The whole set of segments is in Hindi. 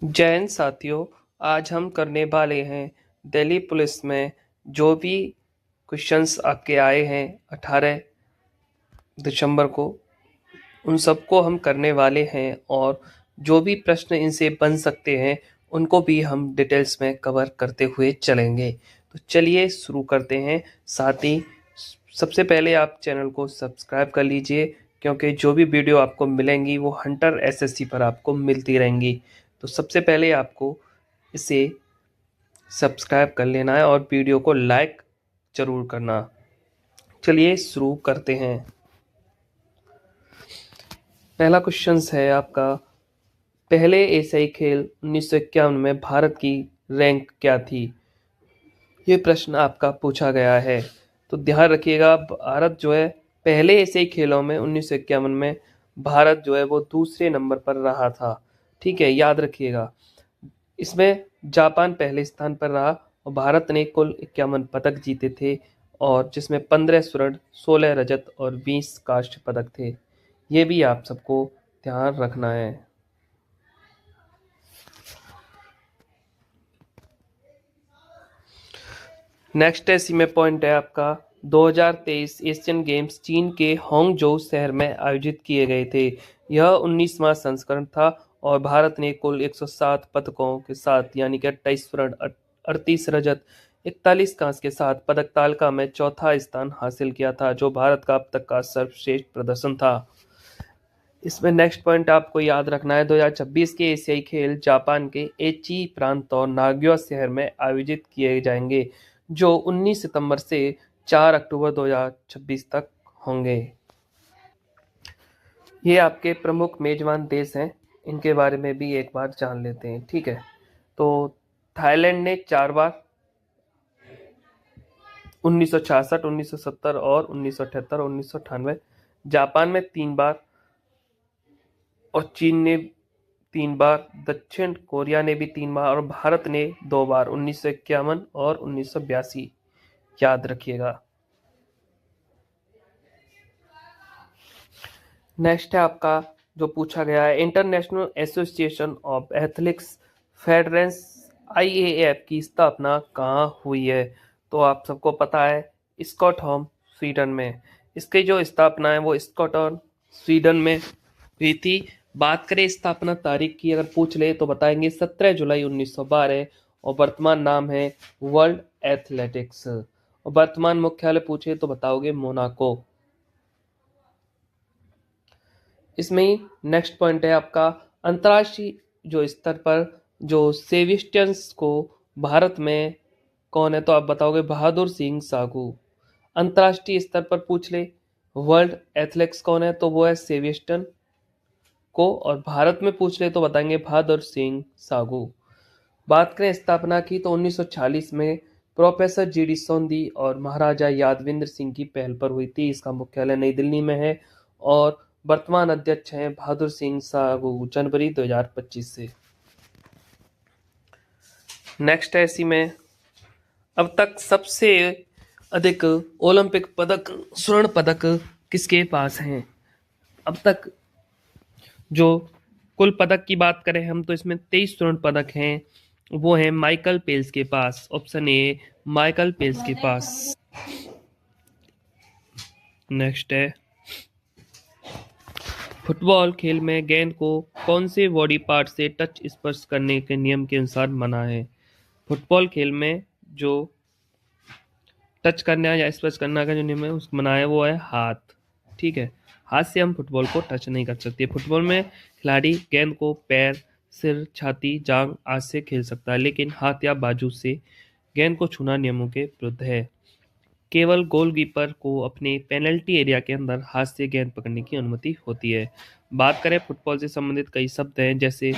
जय हिंद साथियों। आज हम करने वाले हैं दिल्ली पुलिस में जो भी क्वेश्चंस आपके आए हैं 18 दिसंबर को, उन सबको हम करने वाले हैं और जो भी प्रश्न इनसे बन सकते हैं उनको भी हम डिटेल्स में कवर करते हुए चलेंगे। तो चलिए शुरू करते हैं। साथ ही सबसे पहले आप चैनल को सब्सक्राइब कर लीजिए, क्योंकि जो भी वीडियो आपको मिलेंगी वो हंटर एसएससी पर आपको मिलती रहेंगी। तो सबसे पहले आपको इसे सब्सक्राइब कर लेना है और वीडियो को लाइक जरूर करना। चलिए शुरू करते हैं। पहला क्वेश्चन है आपका, पहले एशियाई खेल 1951 में भारत की रैंक क्या थी? ये प्रश्न आपका पूछा गया है। तो ध्यान रखिएगा, भारत जो है पहले एशियाई खेलों में 1951 में भारत जो है वो दूसरे नंबर पर रहा था। ठीक है, याद रखिएगा। इसमें जापान पहले स्थान पर रहा और भारत ने कुल 51 पदक जीते थे, और जिसमें 15 स्वर्ण, 16 रजत और 20 कांस्य पदक थे। ये भी आप सबको ध्यान रखना है। नेक्स्ट इसी में पॉइंट है आपका, 2023 एशियन गेम्स चीन के होंगजो शहर में आयोजित किए गए थे। यह 19वां संस्करण था और भारत ने कुल 107 पदकों के साथ यानी कि 28 स्वर्ण, 38 रजत, 41 कांस्य के साथ पदक तालिका में चौथा स्थान हासिल किया था, जो भारत का अब तक का सर्वश्रेष्ठ प्रदर्शन था। इसमें नेक्स्ट पॉइंट आपको याद रखना है, 2026 के एशियाई खेल जापान के एची प्रांत और नागोया शहर में आयोजित किए जाएंगे, जो 19 सितंबर से 4 अक्टूबर 2026 तक होंगे। ये आपके प्रमुख मेजबान देश हैं, इनके बारे में भी एक बार जान लेते हैं। ठीक है, तो थाईलैंड ने 4 बार 1966, 1970 और 1978 और 1998, जापान में 3 बार और चीन ने 3 बार, दक्षिण कोरिया ने भी 3 बार और भारत ने 2 बार 1951 और 1982। याद रखिएगा। नेक्स्ट है आपका जो पूछा गया है, international association of athletics federations IAF की स्थापना कहाँ हुई है? तो आप सबको पता है, स्टॉकहोम स्वीडन में। इसकी जो स्थापना है वो स्टॉकहोम स्वीडन में हुई थी। बात करें स्थापना तारीख की, अगर पूछ ले तो बताएंगे 17 जुलाई 1912 और वर्तमान नाम है वर्ल्ड एथलेटिक्स। और वर्तमान मुख्यालय पूछे तो बताओगे मोनाको। इसमें ही नेक्स्ट पॉइंट है आपका, अंतर्राष्ट्रीय जो स्तर पर जो सेविस्टियंस को भारत में कौन है? तो आप बताओगे बहादुर सिंह साहू। अंतर्राष्ट्रीय स्तर पर पूछ ले वर्ल्ड एथलेटिक्स कौन है, तो वो है सेविस्टन को, और भारत में पूछ ले तो बताएंगे बहादुर सिंह साहू। बात करें स्थापना की तो 1940 में प्रोफेसर जीडी सोंधी और महाराजा यादविंद्र सिंह की पहल पर हुई थी। इसका मुख्यालय नई दिल्ली में है और वर्तमान अध्यक्ष हैं बहादुर सिंह साहू, जनवरी 2025 से। नेक्स्ट है इसी में, अब तक सबसे अधिक ओलंपिक पदक, स्वर्ण पदक किसके पास हैं? अब तक जो कुल पदक की बात करें हम तो इसमें 23 स्वर्ण पदक हैं, वो है माइकल पेल्स के पास। ऑप्शन ए माइकल पेल्स के पास। नेक्स्ट है, फुटबॉल खेल में गेंद को कौन से बॉडी पार्ट से टच स्पर्श करने के नियम के अनुसार मना है? फुटबॉल खेल में जो टच करना या स्पर्श करना का जो नियम है उसको मना है वो है हाथ। ठीक है, हाथ से हम फुटबॉल को टच नहीं कर सकते। फुटबॉल में खिलाड़ी गेंद को पैर, सिर, छाती, जांग आदि से खेल सकता है, लेकिन हाथ या बाजू से गेंद को छूना नियमों के विरुद्ध है। केवल गोलकीपर को अपने पेनल्टी एरिया के अंदर हाथ से गेंद पकड़ने की अनुमति होती है। बात करें फुटबॉल से संबंधित कई शब्द हैं, जैसे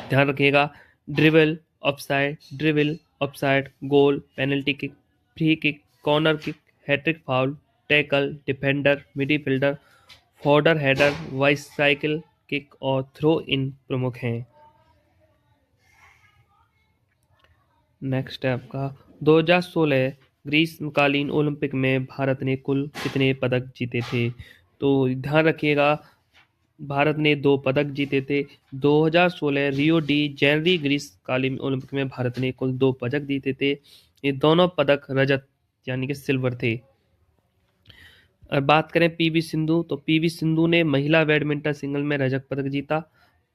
ध्यान रखिएगा, dribble, offside, dribble, offside, goal, penalty kick, free kick, corner kick, hattrick foul, tackle, defender, midfielder, forward header, bicycle kick और थ्रो इन प्रमुख हैं। नेक्स्ट है आपका, 2016 ग्रीष्मकालीन ओलंपिक में भारत ने कुल कितने पदक जीते थे? तो ध्यान रखिएगा, भारत ने 2 पदक जीते थे। 2016 रियो डी जेनेरो ग्रीष्मकालीन ओलंपिक में भारत ने कुल 2 पदक जीते थे। ये दोनों पदक रजत यानी कि सिल्वर थे। और बात करें पीवी सिंधु, तो पीवी सिंधु ने महिला बैडमिंटन सिंगल में रजत पदक जीता।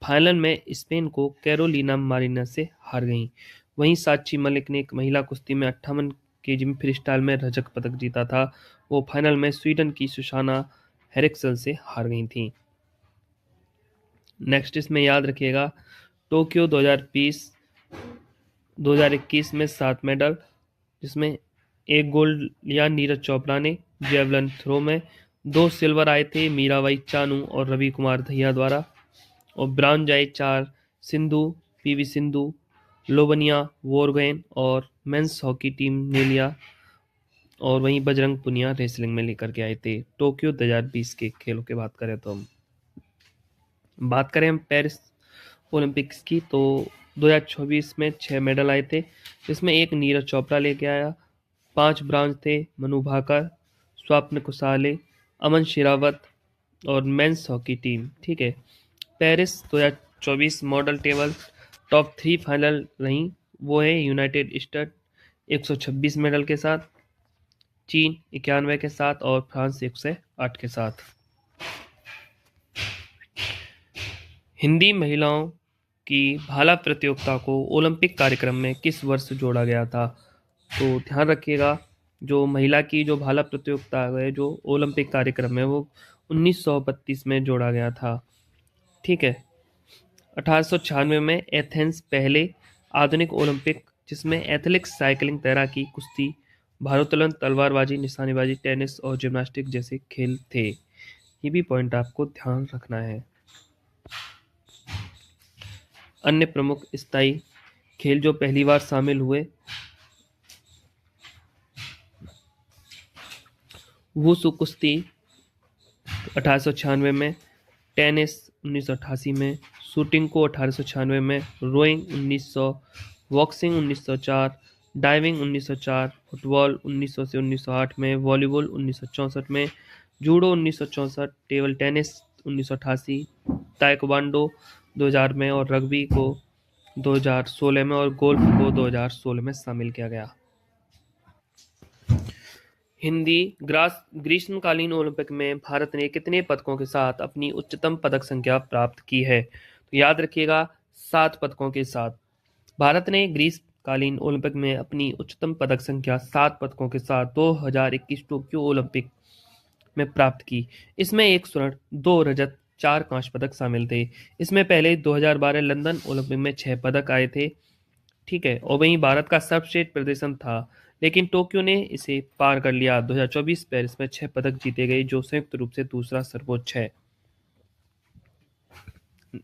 फाइनल में स्पेन को कैरोलिना मारिना से हार गईं। वहीं साक्षी मलिक ने एक महिला कुश्ती में 58 केजी में फ्री स्टाइल में रजत पदक जीता था। वो फाइनल में स्वीडन की सुसाना हेरिक्सन से हार गई थी। नेक्स्ट इसमें याद रखिएगा, टोक्यो 2021 में 7 मेडल, जिसमें 1 गोल्ड लिया नीरज चोपड़ा ने जेवलिन थ्रो में। 2 सिल्वर आए थे मीराबाई चानू और रवि कुमार दहिया द्वारा, और ब्रॉन्ज आए 4 सिंधु, पीवी सिंधु, लोबनिया बोरगोहेन और मेंस हॉकी टीम ने लिया। और वहीं बजरंग पुनिया रेसलिंग में लेकर के आए थे। टोक्यो 2020 के खेलों की बात करें तो हम बात करें हम पेरिस ओलंपिक्स की, तो 2024 में 6 मेडल आए थे, जिसमें 1 नीरज चोपड़ा लेके आया। 5 ब्रॉन्ज थे मनु भाकर, स्वप्न कुसाले, अमन शेरावत और मेंस हॉकी टीम। ठीक है, Paris 2024 model table top 3 final रही। वो है यूनाइटेड स्टेट 126 मेडल के साथ, चीन 91 के साथ और फ्रांस 108 के साथ। हिंदी महिलाओं की भाला प्रतियोगिता को ओलंपिक कार्यक्रम में किस वर्ष जोड़ा गया था? तो ध्यान रखिएगा, जो महिला की जो भाला प्रतियोगिता है जो ओलंपिक कार्यक्रम है वो 1932 में जोड़ा गया था। ठीक है, 1896 में एथेंस पहले आधुनिक ओलंपिक, जिसमें एथलेटिक्स, साइकिलिंग, तैराकी, कुश्ती, भारोत्तोलन, तलवारबाजी, निशानेबाजी, टेनिस और जिम्नास्टिक जैसे खेल थे। ये भी पॉइंट आपको ध्यान रखना है। अन्य प्रमुख स्थायी खेल जो पहली बार शामिल हुए, वुशु कुश्ती 1896 में, टेनिस 1988 में, शूटिंग को 1896 में, रोइंग 1900, बॉक्सिंग 1904, डाइविंग 1904, फुटबॉल 1900 से 1908 में, वॉलीबॉल 1964 में, जूडो 1964, टेबल टेनिस 1988, ताइक्वांडो 2000 में और रग्बी को 2016 में और गोल्फ को 2016 में शामिल किया गया। हिंदी ग्रीष्मकालीन ओलंपिक में भारत ने कितने पदकों के साथ अपनी उच्चतम पदक संख्या प्राप्त की है? तो याद रखिएगा, 7 पदकों के साथ। भारत ने ग्रीष्मकालीन ओलंपिक में अपनी उच्चतम पदक संख्या 7 पदकों के साथ 2021 टोक्यो ओलंपिक में प्राप्त की। इसमें 1 स्वर्ण, 2 रजत, 4 कांस्य पदक शामिल थे। इसमें पहले 2012 लंदन ओलंपिक में 6 पदक आए थे। ठीक है, और वहीं भारत का सर्वश्रेष्ठ प्रदर्शन था, लेकिन टोक्यो ने इसे पार कर लिया। 2024 पेरिस में 6 पदक जीते गए, जो संयुक्त रूप से दूसरा सर्वोच्च है।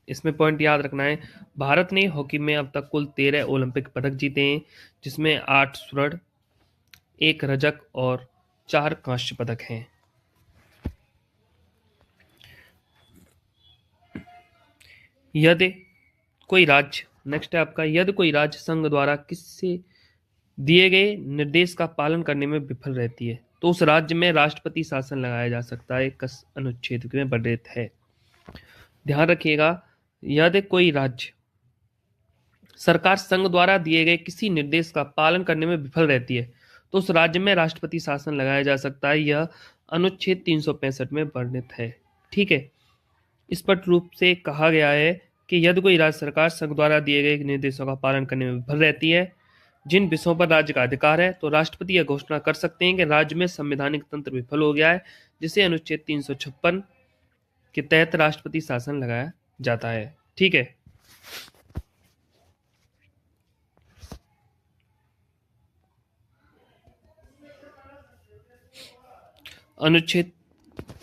इसमें पॉइंट याद रखना है, भारत ने हॉकी में अब तक कुल 13 ओलंपिक पदक जीते हैं, जिसमें 8 स्वर्ण, 1 रजत और 4 कांस्य पदक हैं। यदि कोई राज्य, नेक्स्ट है आपका, यदि कोई राज्य संघ द्वारा किसी दिए गए निर्देश का पालन करने में विफल रहती है, तो उस राज्य में राष्ट्रपति शासन लगाया जा सकता है। कस अनुच्छेद में वर्णित है। ध्यान रखिएगा, यदि कोई राज्य सरकार संघ द्वारा दिए गए किसी निर्देश का पालन करने में विफल रहती है, तो उस राज्य में राष्ट्रपति शासन लगाया जा सकता है। यह अनुच्छेद 365 में वर्णित है। ठीक है, स्पष्ट रूप से कहा गया है कि यदि कोई राज्य सरकार संघ द्वारा दिए गए निर्देशों का पालन करने में विफल रहती है, जिन विषयों पर राज्य का अधिकार है, तो राष्ट्रपति यह घोषणा कर सकते हैं कि राज्य में संवैधानिक तंत्र विफल हो गया है, जिसे अनुच्छेद 356 के तहत राष्ट्रपति शासन लगाया जाता है। ठीक है, अनुच्छेद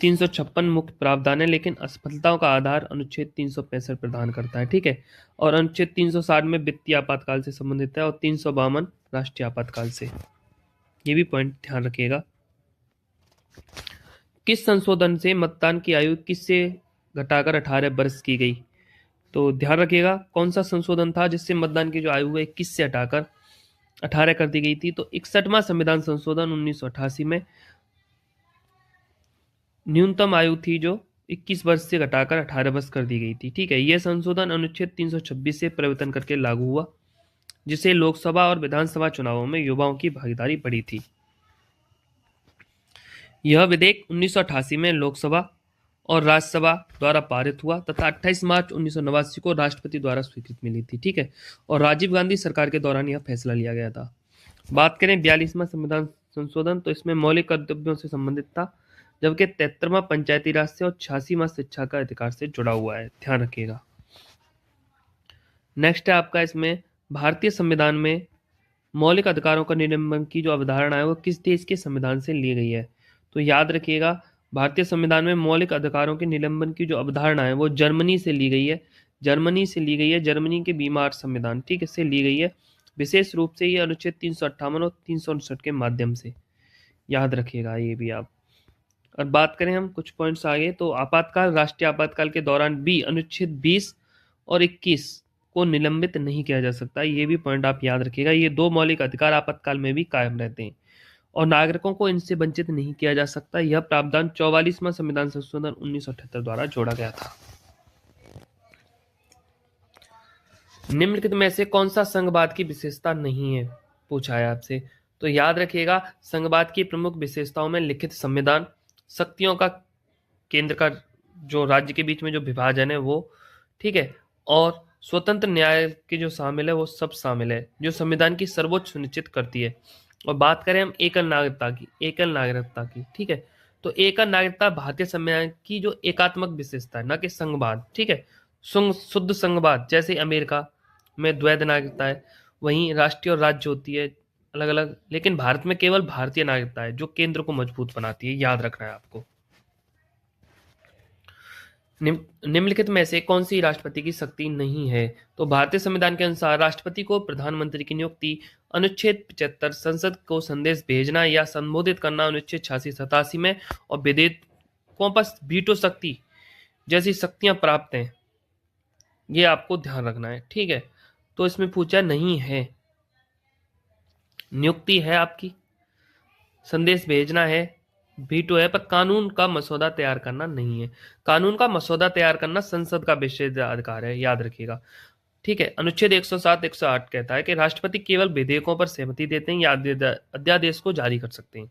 356 मुख्य प्रावधान है, लेकिन असफलताओं का आधार अनुच्छेद 365 प्रदान करता है। ठीक है, और अनुच्छेद 360 में वित्तीय आपातकाल से संबंधित है और 352 राष्ट्रीय आपातकाल से। ये भी पॉइंट ध्यान रखिएगा। किस संशोधन से मतदान की आयु 21 से घटाकर 18 वर्ष की गई? तो ध्यान रखिएगा, कौन सा संशोधन था जिससे मतदान की जो आयु है 21 से हटाकर 18 कर दी गई थी? तो 61वां संविधान संशोधन 1988 में न्यूनतम आयु थी जो 21 वर्ष से घटाकर 18 वर्ष कर दी गई थी। ठीक है, यह संशोधन अनुच्छेद 326 से परिवर्तन करके लागू हुआ, जिससे लोकसभा और विधानसभा चुनावों में युवाओं की भागीदारी बढ़ी थी। यह विधेयक 1988 में लोकसभा और राज्यसभा द्वारा पारित हुआ तथा 28 मार्च 1989 को राष्ट्रपति द्वारा स्वीकृति मिली थी। ठीक है, और राजीव गांधी सरकार के दौरान यह फैसला लिया गया था। बात करें 42वां संविधान संशोधन, तो इसमें मौलिक कर्तव्यों से संबंधित था, जबकि 73वां पंचायती राज से और 86वां शिक्षा का अधिकार से जुड़ा हुआ है, ध्यान रखिएगा। नेक्स्ट है आपका इसमें भारतीय संविधान में मौलिक अधिकारों का निलंबन की जो अवधारणा है वो किस देश के संविधान से ली गई है। तो याद रखिएगा, भारतीय संविधान में मौलिक अधिकारों के निलंबन की जो अवधारणा है वो जर्मनी से ली गई है। जर्मनी के बीमार संविधान, ठीक है, से ली गई है। विशेष रूप से ये अनुच्छेद 358 और 359 के माध्यम से, याद रखिएगा ये भी आप। और बात करें हम कुछ पॉइंट्स आगे, तो आपातकाल, राष्ट्रीय आपातकाल के दौरान भी अनुच्छेद 20 और 21 को निलंबित नहीं किया जा सकता। ये भी पॉइंट आप याद रखिएगा। ये दो मौलिक अधिकार आपातकाल में भी कायम रहते हैं और नागरिकों को इनसे वंचित नहीं किया जा सकता। यह प्रावधान 44वां संविधान संशोधन 1978 द्वारा जोड़ा गया था। निम्नलिखित में से कौन सा संघवाद की विशेषता नहीं है, पूछा है आपसे। तो याद रखिएगा, संघवाद की प्रमुख विशेषताओं में लिखित संविधान, शक्तियों का केंद्र का जो राज्य के बीच में जो विभाजन है वो, ठीक है, और स्वतंत्र न्याय के जो शामिल है वो सब शामिल है, जो संविधान की सर्वोच्च सुनिश्चित करती है। और बात करें हम एकल नागरिकता की, ठीक है, तो एकल नागरिकता भारतीय संविधान की जो एकात्मक विशेषता है, न कि संघवाद। ठीक है, शुद्ध संघवाद जैसे अमेरिका में द्वैध नागरिकता है, वहीं राष्ट्रीय और राज्य होती है अलग अलग, लेकिन भारत में केवल भारतीय नागरिकता है जो केंद्र को मजबूत बनाती है, याद रखना है आपको। निम्नलिखित में से कौन सी राष्ट्रपति की शक्ति नहीं है। तो भारतीय संविधान के अनुसार राष्ट्रपति को प्रधानमंत्री की नियुक्ति, अनुच्छेद 75 संसद को संदेश भेजना या संबोधित करना अनुच्छेद 86-87 में, और विधेयकों पर वीटो शक्ति जैसी शक्तियां प्राप्त हैं, ये आपको ध्यान रखना है। ठीक है, तो इसमें पूछा नहीं है, नियुक्ति है आपकी, संदेश भेजना है, वीटो है, पर कानून का मसौदा तैयार करना नहीं है। कानून का मसौदा तैयार करना संसद का विशेष अधिकार है, याद रखिएगा। ठीक है, अनुच्छेद 107 108 कहता है कि राष्ट्रपति केवल विधेयकों पर सहमति देते हैं या अध्यादेश को जारी कर सकते हैं।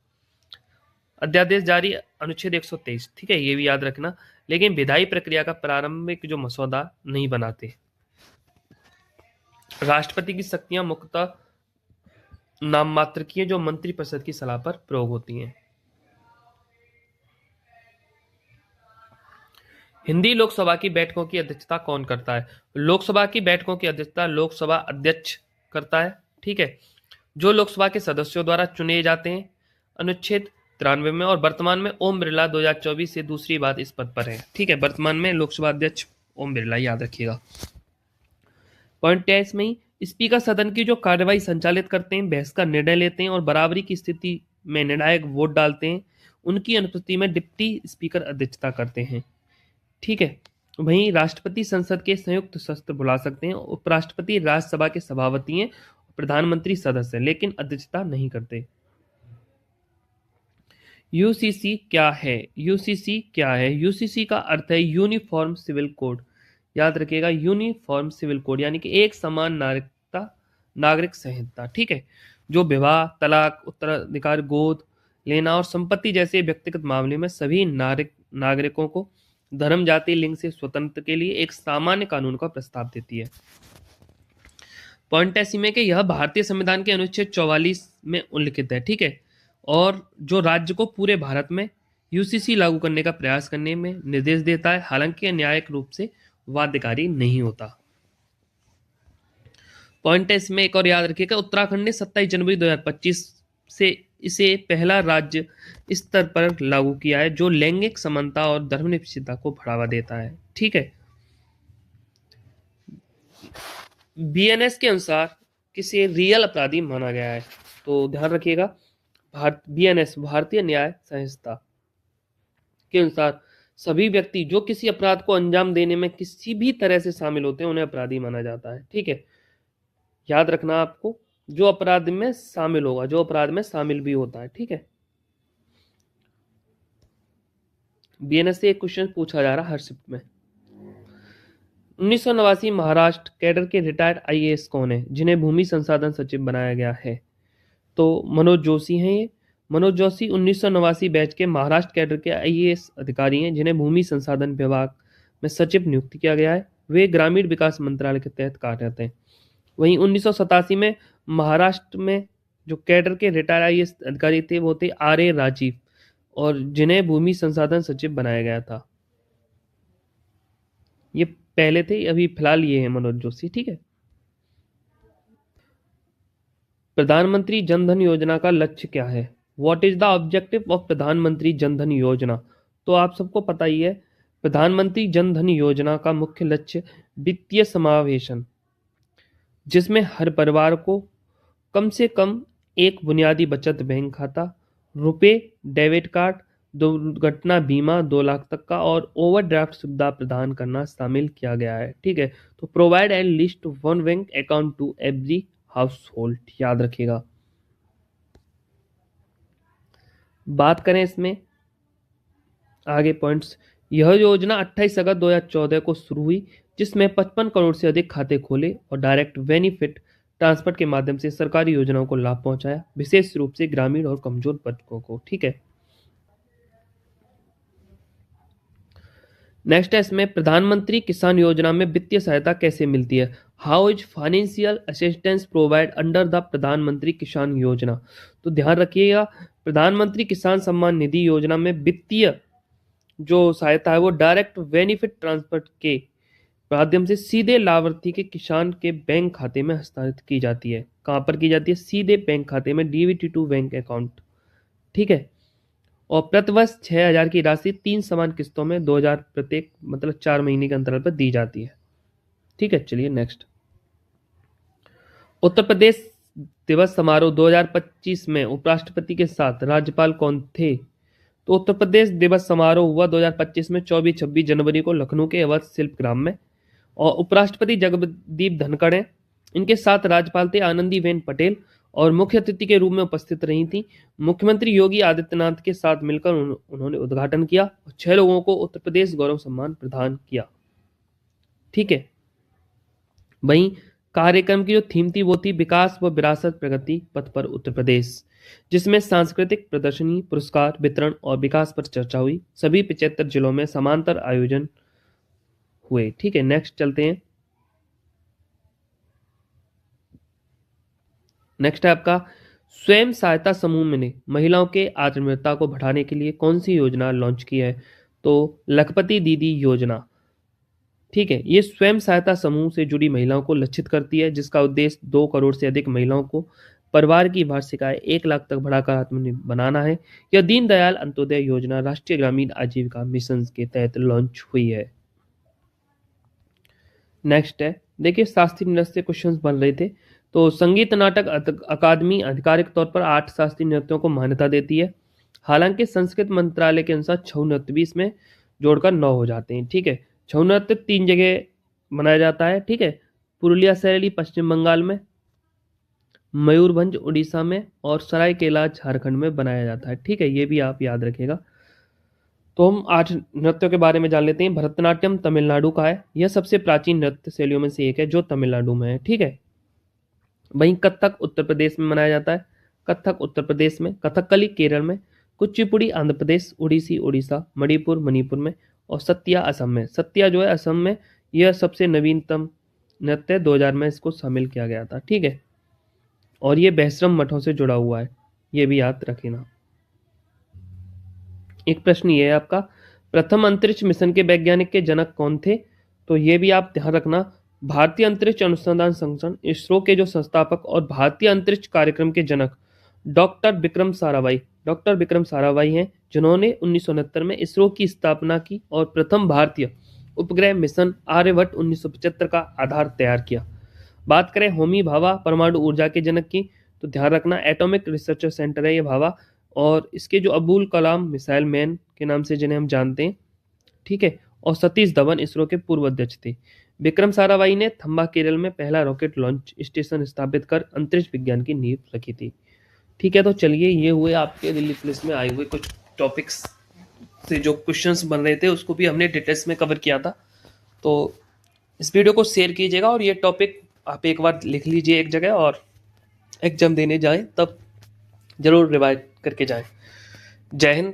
अध्यादेश जारी अनुच्छेद 123, ठीक है, ये भी याद रखना, लेकिन विधायी प्रक्रिया का प्रारंभिक जो मसौदा नहीं बनाते। राष्ट्रपति की शक्तियां मुख्यतः नाम मात्र की है, जो मंत्रिपरिषद की सलाह पर प्रयोग होती हैं। हिंदी लोकसभा की बैठकों की अध्यक्षता कौन करता है। लोकसभा की बैठकों की अध्यक्षता लोकसभा अध्यक्ष करता है। ठीक है, जो लोकसभा के सदस्यों द्वारा चुने जाते हैं, अनुच्छेद 93 में। और वर्तमान में ओम बिरला 2024 से दूसरी बात इस पद पर है। ठीक है, वर्तमान में लोकसभा अध्यक्ष ओम बिरला, याद रखिएगा। पॉइंट 23 में ही स्पीकर सदन की जो कार्यवाही संचालित करते हैं, बहस का निर्णय लेते हैं और बराबरी की स्थिति में निर्णायक वोट डालते हैं, उनकी अनुपस्थिति में डिप्टी स्पीकर अध्यक्षता करते हैं। ठीक है, वहीं राष्ट्रपति संसद के संयुक्त सत्र बुला सकते हैं, उपराष्ट्रपति राज्यसभा के सभापति हैं, प्रधानमंत्री सदस्य हैं, लेकिन अध्यक्षता नहीं करते। यूसीसी क्या है। यूसीसी का अर्थ है यूनिफॉर्म सिविल कोड, याद रखिएगा, यूनिफॉर्म सिविल कोड, यानी कि एक समान नागरिक संहिता। ठीक है, जो विवाह, तलाक, उत्तराधिकार, गोद लेना और संपत्ति जैसे व्यक्तिगत मामले में सभी नागरिकों को धर्म, जाति, लिंग से स्वतंत्र के लिए एक सामान्य कानून का प्रस्ताव देती है। पॉइंट ऐसी में कि यह भारतीय संविधान के अनुच्छेद 44 में उल्लिखित है। ठीक है, और जो राज्य को पूरे भारत में यूसीसी लागू करने का प्रयास करने में निर्देश देता है, हालांकि न्यायिक रूप से बाध्यकारी नहीं होता। पॉइंट इसमें एक और याद रखिएगा, उत्तराखंड ने 27 जनवरी 2025 से इसे पहला राज्य स्तर पर लागू किया है जो लैंगिक समानता और धर्मनिरपेक्षता को बढ़ावा देता है। ठीक है, बीएनएस के अनुसार किसे रियल अपराधी माना गया है। तो ध्यान रखिएगा, बीएनएस भारतीय न्याय संहिता के अनुसार सभी व्यक्ति जो किसी अपराध को अंजाम देने में किसी भी तरह से शामिल होते हैं उन्हें अपराधी माना जाता है। ठीक है, याद रखना आपको, जो अपराध में शामिल होगा, जो अपराध में शामिल भी होता है। ठीक है, बीएनएस से एक क्वेश्चन पूछा जा रहा है हर शिफ्ट में। 1989 महाराष्ट्र कैडर के रिटायर्ड आईएएस कौन है जिन्हें भूमि संसाधन सचिव बनाया गया है? तो मनोज जोशी हैं ये। मनोज जोशी 1989 बैच के महाराष्ट्र कैडर के आईएएस अधिकारी हैं जिन्हें भूमि संसाधन विभाग में सचिव नियुक्त किया गया है। वे ग्रामीण विकास मंत्रालय के तहत कार्यरत हैं। वहीं 1987 में महाराष्ट्र में जो कैडर के रिटायर्ड आईएएस अधिकारी थे वो थे आर.ए. राजीव, और जिन्हें भूमि संसाधन सचिव बनाया गया था। ये पहले थे, अभी फिलहाल ये है मनोज जोशी। ठीक है। प्रधानमंत्री जन धन योजना का लक्ष्य क्या है? What is the objective of प्रधानमंत्री जन धन योजना? तो आप सबको पता ही है, प्रधानमंत्री जन धन योजना का मुख्य लक्ष्य वित्तीय समावेशन, जिसमें हर परिवार को कम से कम एक बुनियादी बचत बैंक खाता, रुपए डेबिट कार्ड, दुर्घटना बीमा 2 लाख तक का और ओवरड्राफ्ट सुविधा प्रदान करना शामिल किया गया है। ठीक है। तो provide at least one bank account to every household, याद रखिएगा। बात करें इसमें आगे पॉइंट्स, यह योजना 28 अगस्त 2014 को शुरू हुई, जिसमें 55 करोड़ से अधिक खाते खोले और डायरेक्ट बेनिफिट ट्रांसफर के माध्यम से सरकारी योजनाओं को लाभ पहुंचाया, विशेष रूप से ग्रामीण और कमजोर वर्गों को। ठीक है। नेक्स्ट है इसमें, प्रधानमंत्री किसान योजना में वित्तीय सहायता कैसे मिलती है? How is financial assistance provide under the प्रधानमंत्री किसान योजना? तो ध्यान रखिएगा, प्रधानमंत्री किसान सम्मान निधि योजना में वित्तीय जो सहायता है वो डायरेक्ट बेनिफिट ट्रांसफर के माध्यम से सीधे लाभार्थी के किसान के बैंक खाते में हस्तांतरित की जाती है। कहां पर की जाती है? सीधे बैंक खाते में, डीबीटी टू बैंक अकाउंट। ठीक है। और प्रतिवर्ष 6,000 की राशि 3 समान किस्तों में 2,000 प्रत्येक, मतलब 4 महीने के अंतराल पर दी जाती है। ठीक है। चलिए नेक्स्ट, उत्तर प्रदेश दिवस समारोह 2025 में उपराष्ट्रपति के साथ राज्यपाल कौन थे? तो उत्तर प्रदेश दिवस समारोह हुआ 2025 में 24-26 जनवरी को लखनऊ के अवध शिल्पग्राम में, और उपराष्ट्रपति जगदीप धनखड़ हैं। इनके साथ राज्यपाल थे आनंदीबेन पटेल, और मुख्य अतिथि के रूप में उपस्थित रही थी मुख्यमंत्री योगी आदित्यनाथ के साथ मिलकर उन्होंने उद्घाटन किया और 6 लोगों को उत्तर प्रदेश गौरव सम्मान प्रदान किया। ठीक है। वहीं कार्यक्रम की जो थीम थी वो थी विकास व विरासत प्रगति पथ पर उत्तर प्रदेश, जिसमें सांस्कृतिक प्रदर्शनी, पुरस्कार वितरण और विकास पर चर्चा हुई। सभी 75 जिलों में समांतर आयोजन हुए। ठीक है। नेक्स्ट चलते हैं। नेक्स्ट है आपका, स्वयं सहायता समूह ने महिलाओं के आत्मनिर्भरता को बढ़ाने के लिए कौन सी योजना लॉन्च की है? तो लखपति दीदी योजना। ठीक है। ये स्वयं सहायता समूह से जुड़ी महिलाओं को लक्षित करती है, जिसका उद्देश्य 2 करोड़ से अधिक महिलाओं को परिवार की वार्षिक आय 1 लाख तक बढ़ाकर आत्मनिर्भर बनाना है। यह दीनदयाल अंत्योदय योजना राष्ट्रीय ग्रामीण आजीविका मिशन के तहत लॉन्च हुई है। नेक्स्ट है, देखिए शास्त्रीय नृत्य से क्वेश्चंस बन रहे थे। तो संगीत नाटक अकादमी आधिकारिक तौर पर 8 शास्त्रीय नृत्यों को मान्यता देती है। हालांकि संस्कृत मंत्रालय के अनुसार छऊ नृत्य भी इसमें जोड़कर 9 हो जाते हैं। ठीक है। छऊ नृत्य 3 जगह मनाया जाता है। ठीक है। पुरुलिया शैली पश्चिम बंगाल में, मयूरभंज उड़ीसा में, और सरायकेला झारखंड में बनाया जाता है। ठीक है। ये भी आप याद रखिएगा। तो हम 8 नृत्यों के बारे में जान लेते हैं। भरतनाट्यम तमिलनाडु का है, यह सबसे प्राचीन नृत्य शैलियों में से एक है जो तमिलनाडु में है। ठीक है। वहीं कथक उत्तर प्रदेश में मनाया जाता है, कथक उत्तर प्रदेश में, कथकली केरल में, कुचिपुड़ी आंध्र प्रदेश, ओडिसी उड़ीसा, मणिपुर मणिपुर में, और सत्या असम में। सत्या जो है असम में, यह सबसे नवीनतम नृत्य 2000 में इसको शामिल किया गया था। ठीक है। और ये बैष्णव मठों से जुड़ा हुआ है, ये भी याद रखना। एक प्रश्न ये है आपका, प्रथम अंतरिक्ष मिशन के वैज्ञानिक के जनक कौन थे? तो ये भी आप ध्यान रखना, भारतीय अंतरिक्ष अनुसंधान संगठन इसरो के जो संस्थापक और भारतीय अंतरिक्ष कार्यक्रम के जनक डॉक्टर विक्रम साराभाई हैं, जिन्होंने 1969 में इसरो की स्थापना की और प्रथम भारतीय उपग्रह मिशन आर्यभट्ट 1975 का आधार तैयार किया। बात करें होमी भाभा परमाणु ऊर्जा के जनक की, तो ध्यान रखना एटॉमिक रिसर्च सेंटर है ये भाभा, और इसके जो अबुल कलाम मिसाइल मैन के नाम से जिन्हें हम जानते हैं। ठीक है। और सतीश धवन इसरो के पूर्व अध्यक्ष थे। विक्रम साराभाई ने थंबा केरल में पहला रॉकेट लॉन्च स्टेशन स्थापित कर अंतरिक्ष विज्ञान की नींव रखी थी। ठीक है। तो चलिए, ये हुए आपके दिल्ली पुलिस में आए हुए कुछ टॉपिक्स। से जो क्वेश्चंस बन रहे थे उसको भी हमने डिटेल्स में कवर किया था। तो इस वीडियो को शेयर कीजिएगा और ये टॉपिक आप एक बार लिख लीजिए एक जगह, और एग्जाम देने जाएं तब जरूर रिवाइज करके जाएं। जय हिंद।